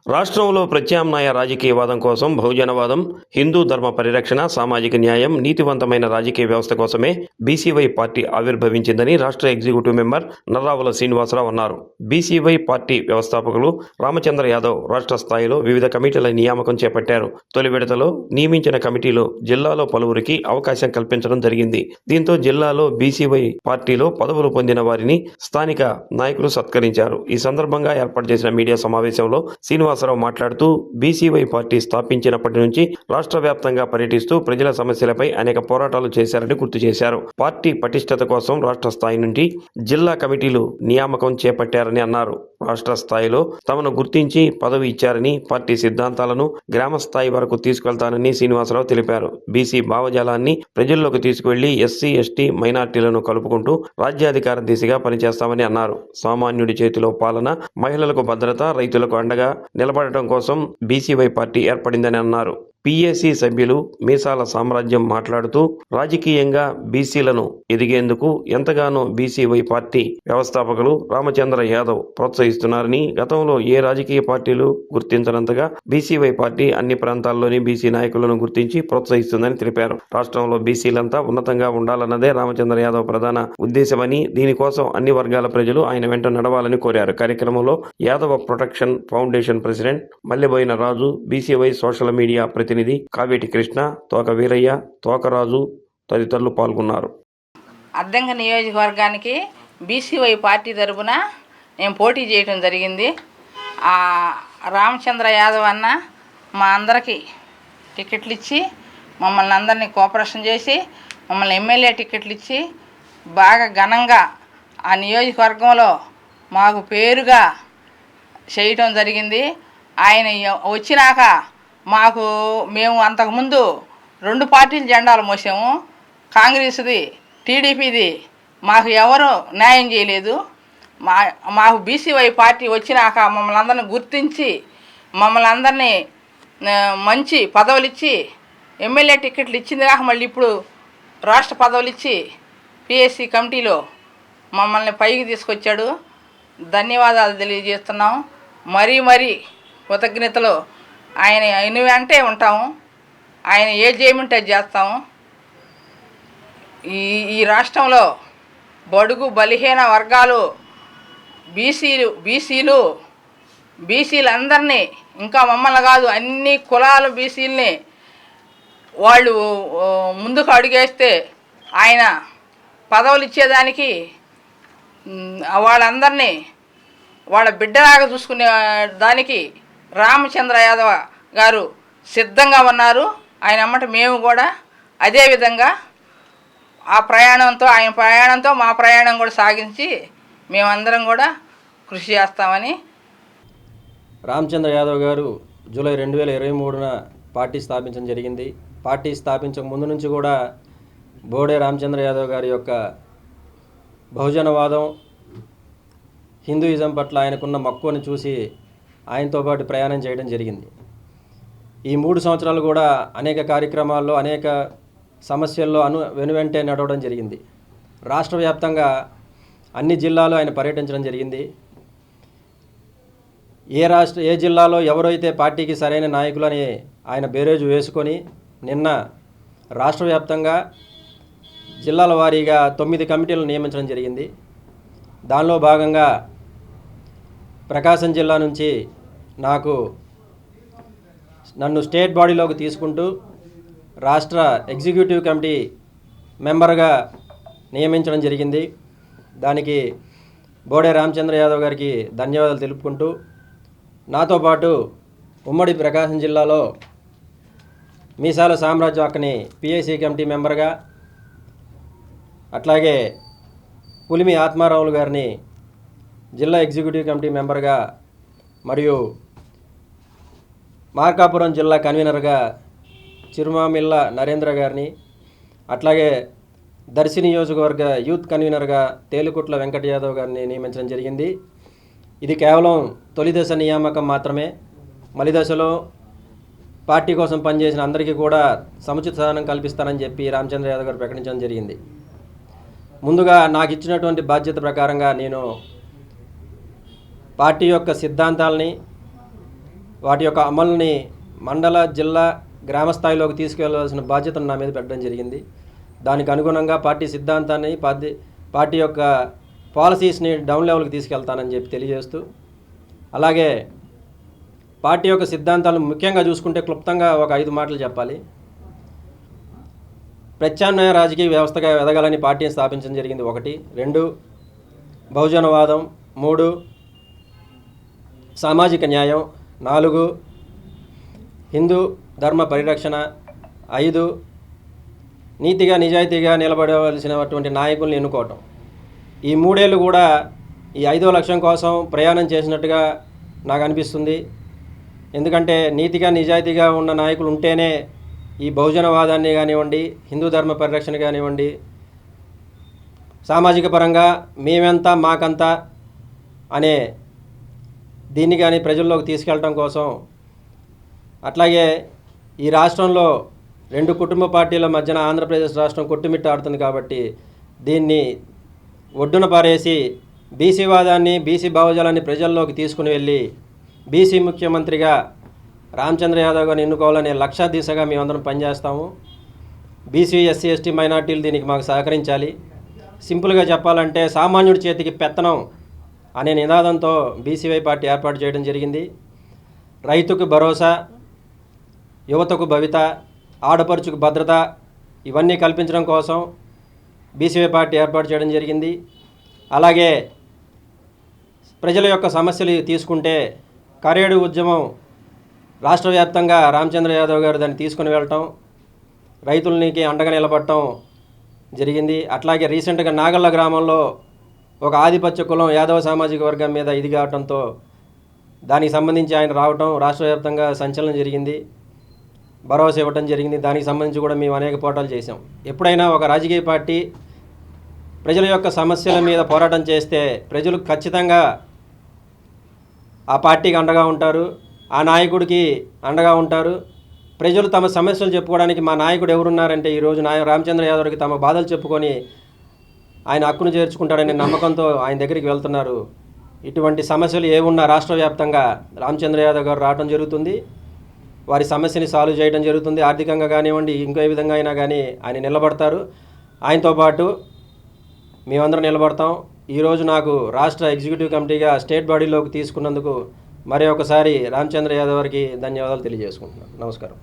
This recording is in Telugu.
రాష్ట్రంలో ప్రత్యామ్నాయ రాజకీయవాదం కోసం బహుజనవాదం, హిందూ ధర్మ పరిరక్షణ, సామాజిక న్యాయం, నీతివంతమైన రాజకీయ వ్యవస్థ కోసమే బీసీవై పార్టీ ఆవిర్భవించిందని రాష్ట్ర ఎగ్జిక్యూటివ్ మెంబర్ నర్రావుల శ్రీనివాసరావు అన్నారు. బీసీవై పార్టీ వ్యవస్థాపకులు రామచంద్ర యాదవ్ రాష్ట్ర స్థాయిలో వివిధ కమిటీల నియామకం చేపట్టారు. తొలి విడతలో నియమించిన కమిటీలో జిల్లాలో పలువురికి అవకాశం కల్పించడం జరిగింది. దీంతో జిల్లాలో బీసీవై పార్టీలో పదవులు పొందిన వారిని స్థానిక నాయకులు సత్కరించారు. ఈ సందర్భంగా ఏర్పాటు చేసిన మీడియా సమావేశంలో శ్రీనివాసరావు మాట్లాడుతూ బీసీవై పార్టీ స్థాపించినప్పటి నుంచి రాష్ట్ర వ్యాప్తంగా పర్యటిస్తూ ప్రజల సమస్యలపై అనేక పోరాటాలు చేశారని గుర్తు చేశారు. పార్టీ పటిష్టత కోసం రాష్ట్ర స్థాయి నుండి జిల్లా కమిటీలు నియామకం చేపట్టారని అన్నారు. రాష్ట్ర స్థాయిలో తమను గుర్తించి పదవి ఇచ్చారని, పార్టీ సిద్ధాంతాలను గ్రామ స్థాయి వరకు తీసుకెళ్తానని శ్రీనివాసరావు తెలిపారు. బీసీ భావజాలాన్ని ప్రజల్లోకి తీసుకువెళ్లి ఎస్సీ, ఎస్టీ, మైనార్టీలను కలుపుకుంటూ రాజ్యాధికార దిశగా పనిచేస్తామని అన్నారు. సామాన్యుడి చేతిలో పాలన, మహిళలకు భద్రత, రైతులకు అండగా నిలబడటం కోసం బీసీవై పార్టీ ఏర్పడిందని అన్నారు. పీఏసీ సభ్యులు మీసాల సామ్రాజ్యం మాట్లాడుతూ రాజకీయంగా బీసీలను ఎదిగేందుకు ఎంతగానో బీసీవై పార్టీ వ్యవస్థాపకులు రామచంద్ర యాదవ్ ప్రోత్సహిస్తున్నారని, గతంలో ఏ రాజకీయ పార్టీలు గుర్తించనంతగా బీసీవై పార్టీ అన్ని ప్రాంతాల్లోని బీసీ నాయకులను గుర్తించి ప్రోత్సహిస్తుందని తెలిపారు. రాష్ట్రంలో బీసీలంతా ఉన్నతంగా ఉండాలన్నదే రామచంద్ర యాదవ్ ప్రధాన ఉద్దేశమని, దీనికోసం అన్ని వర్గాల ప్రజలు ఆయన వెంట నడవాలని కోరారు. కార్యక్రమంలో Yadava protection foundation president Mallaboina రాజు, బీసీవై సోషల్ మీడియా ప్రతినిధి కావేటి కృష్ణ, తోక వీరయ్య, తోకరాజు తదితరులు పాల్గొన్నారు. అద్దంకి నియోజకవర్గానికి బీసీవై పార్టీ తరపున నేను పోటీ చేయడం జరిగింది. రామచంద్ర యాదవ్ అన్న మా అందరికీ టికెట్లు ఇచ్చి మమ్మల్ని అందరినీ కోఆపరేషన్ చేసి మమ్మల్ని ఎమ్మెల్యే టికెట్లు ఇచ్చి బాగా ఘనంగా ఆ నియోజకవర్గంలో మాకు పేరుగా చేయటం జరిగింది. ఆయన వచ్చినాక మేము అంతకుముందు 2 పార్టీల జెండాలు మోసాము. కాంగ్రెస్ది, టీడీపీది. మాకు ఎవరు న్యాయం చేయలేదు. మాకు బీసీవై పార్టీ వచ్చినాక మమ్మల్ని అందరినీ గుర్తించి మమ్మల్ని అందరినీ మంచి పదవులు ఇచ్చి ఎమ్మెల్యే టికెట్లు ఇచ్చింది కాక మళ్ళీ ఇప్పుడు రాష్ట్ర పదవులు ఇచ్చి పీఎస్సీ కమిటీలో మమ్మల్ని పైకి తీసుకొచ్చాడు. ధన్యవాదాలు తెలియజేస్తున్నాం. మరీ కృతజ్ఞతలు. ఆయన వెంటే ఉంటాము. ఆయన ఏ చేయమంటే అది చేస్తాము. ఈ రాష్ట్రంలో బడుగు బలహీన వర్గాలు బీసీలందరినీ, ఇంకా మమ్మల్ని కాదు అన్ని కులాల బీసీలని వాళ్ళు ముందుకు అడుగేస్తే ఆయన పదవులు ఇచ్చేదానికి వాళ్ళందరినీ వాళ్ళ బిడ్డలాగా చూసుకునే దానికి రామచంద్ర యాదవ్ గారు సిద్ధంగా ఉన్నారు. ఆయన అమ్మట మేము కూడా అదేవిధంగా ఆయన ప్రయాణంతో మా ప్రయాణం కూడా సాగించి మేమందరం కూడా కృషి చేస్తామని. రామచంద్ర యాదవ్ గారు జూలై 2023న పార్టీ స్థాపించడం జరిగింది. పార్టీ స్థాపించక ముందు నుంచి కూడా బోడే రామచంద్ర యాదవ్ గారి యొక్క బహుజనవాదం, హిందూయిజం పట్ల ఆయనకున్న మక్కువను చూసి ఆయనతో పాటు ప్రయాణం చేయడం జరిగింది. ఈ 3 సంవత్సరాలు కూడా అనేక కార్యక్రమాల్లో, అనేక సమస్యల్లో వెనువెంటే నడవడం జరిగింది. రాష్ట్ర వ్యాప్తంగా అన్ని జిల్లాలు ఆయన పర్యటించడం జరిగింది. ఏ జిల్లాలో ఎవరైతే పార్టీకి సరైన నాయకులని ఆయన బేరేజు వేసుకొని నిన్న రాష్ట్ర వ్యాప్తంగా జిల్లాల వారీగా 9 కమిటీలను నియమించడం జరిగింది. దానిలో భాగంగా ప్రకాశం జిల్లా నుంచి నన్ను స్టేట్ బాడీలోకి తీసుకుంటూ రాష్ట్ర ఎగ్జిక్యూటివ్ కమిటీ మెంబర్గా నియమించడం జరిగింది. దానికి బోడే రామచంద్ర యాదవ్ గారికి ధన్యవాదాలు తెలుపుకుంటూ, నాతో పాటు ఉమ్మడి ప్రకాశం జిల్లాలో మీసాల సామ్రాజ్యం అక్కని పీఏసీ కమిటీ మెంబర్గా, అట్లాగే పులిమి ఆత్మారావులు గారిని జిల్లా ఎగ్జిక్యూటివ్ కమిటీ మెంబర్గా, మరియు మార్కాపురం జిల్లా కన్వీనర్గా చిరుమామిళ్ళ నరేంద్ర గారిని, అట్లాగే దర్శి నియోజకవర్గ యూత్ కన్వీనర్గా తేలుకుట్ల వెంకట యాదవ్ గారిని నియమించడం జరిగింది. ఇది కేవలం తొలి దశ నియామకం మాత్రమే. మలి దశలో పార్టీ కోసం పనిచేసిన అందరికీ కూడా సముచిత స్థానం కల్పిస్తానని చెప్పి రామచంద్ర యాదవ్ గారు ప్రకటించడం జరిగింది. ముందుగా నాకు ఇచ్చినటువంటి బాధ్యత ప్రకారంగా నేను పార్టీ యొక్క సిద్ధాంతాలని, వాటి యొక్క అమలుని మండల, జిల్లా, గ్రామ స్థాయిలోకి తీసుకెళ్లవలసిన బాధ్యతను నా మీద పెట్టడం జరిగింది. దానికి అనుగుణంగా పార్టీ సిద్ధాంతాన్ని, పార్టీ యొక్క పాలసీస్ని డౌన్ లెవెల్కి తీసుకెళ్తానని చెప్పి తెలియజేస్తూ, అలాగే పార్టీ యొక్క సిద్ధాంతాలను ముఖ్యంగా చూసుకుంటే క్లుప్తంగా ఒక 5 మాటలు చెప్పాలి. ప్రత్యామ్నాయ రాజకీయ వ్యవస్థగా ఎదగాలని పార్టీని స్థాపించడం జరిగింది 1. 2 బహుజనవాదం. 3 సామాజిక న్యాయం. 4 హిందూ ధర్మ పరిరక్షణ. 5 నీతిగా నిజాయితీగా నిలబడవలసినటువంటి నాయకుల్ని ఎన్నుకోవటం. ఈ 3 ఏళ్ళు కూడా ఈ 5వ లక్ష్యం కోసం ప్రయాణం చేసినట్టుగా నాకు అనిపిస్తుంది. ఎందుకంటే నీతిగా నిజాయితీగా ఉన్న నాయకులు ఉంటేనే ఈ బహుజనవాదాన్ని కానివ్వండి, హిందూ ధర్మ పరిరక్షణ కానివ్వండి, సామాజిక పరంగా మేమెంత మాకంత అనే దీన్ని కానీ ప్రజల్లోకి తీసుకెళ్ళటం కోసం, అట్లాగే ఈ రాష్ట్రంలో 2 కుటుంబ పార్టీల మధ్యన ఆంధ్రప్రదేశ్ రాష్ట్రం కొట్టుమిట్టాడుతుంది కాబట్టి దీన్ని ఒడ్డున పారేసి బీసీ వాదాన్ని, బీసీ భావజాలాన్ని ప్రజల్లోకి తీసుకుని వెళ్ళి బీసీ ముఖ్యమంత్రిగా రామచంద్ర యాదవ్ గారిని ఎన్నుకోవాలనే లక్ష్య దిశగా మేమందరం పనిచేస్తాము. బీసీ, ఎస్సీ, ఎస్టీ, మైనార్టీలు దీనికి మాకు సహకరించాలి. సింపుల్గా చెప్పాలంటే సామాన్యుడి చేతికి పెత్తనం అనే నినాదంతో బీసీవై పార్టీ ఏర్పాటు చేయడం జరిగింది. రైతుకు భరోసా, యువతకు భవిత, ఆడపడుచుకు భద్రత ఇవన్నీ కల్పించడం కోసం బీసీవై పార్టీ ఏర్పాటు చేయడం జరిగింది. అలాగే ప్రజల యొక్క సమస్యలు తీసుకుంటే కరేడు ఉద్యమం రాష్ట్ర వ్యాప్తంగా రామచంద్ర యాదవ్ గారు దాన్ని తీసుకుని వెళ్ళటం, రైతులకి అండగా నిలబడటం జరిగింది. అట్లాగే రీసెంట్గా నాగళ్ళ గ్రామంలో ఒక ఆధిపత్య కులం యాదవ సామాజిక వర్గం మీద ఇది కావడంతో దానికి సంబంధించి ఆయన రావటం, రాష్ట్ర వ్యాప్తంగా సంచలనం జరిగింది, భరోసా ఇవ్వటం జరిగింది. దానికి సంబంధించి కూడా మేము అనేక పోరాటాలు చేసాం. ఎప్పుడైనా ఒక రాజకీయ పార్టీ ప్రజల యొక్క సమస్యల మీద పోరాటం చేస్తే ప్రజలు ఖచ్చితంగా ఆ పార్టీకి అండగా ఉంటారు, ఆ నాయకుడికి అండగా ఉంటారు. ప్రజలు తమ సమస్యలు చెప్పుకోవడానికి మా నాయకుడు ఎవరున్నారంటే ఈరోజు రామచంద్ర యాదవ్కి తమ బాధలు చెప్పుకొని ఆయన హక్కును చేర్చుకుంటాడనే నమ్మకంతో ఆయన దగ్గరికి వెళ్తున్నారు. ఇటువంటి సమస్యలు ఏమున్నా రాష్ట్ర వ్యాప్తంగా రామచంద్ర యాదవ్ గారు రావడం జరుగుతుంది, వారి సమస్యని సాల్వ్ చేయడం జరుగుతుంది. ఆర్థికంగా కానివ్వండి, ఇంకో విధంగా అయినా కానీ ఆయన నిలబడతారు. ఆయనతో పాటు మేమందరం నిలబడతాం. ఈరోజు నాకు రాష్ట్ర ఎగ్జిక్యూటివ్ కమిటీగా స్టేట్ బాడీలోకి తీసుకున్నందుకు మరి ఒకసారి రామచంద్ర యాదవ్ గారికి ధన్యవాదాలు తెలియజేసుకుంటున్నాను. నమస్కారం.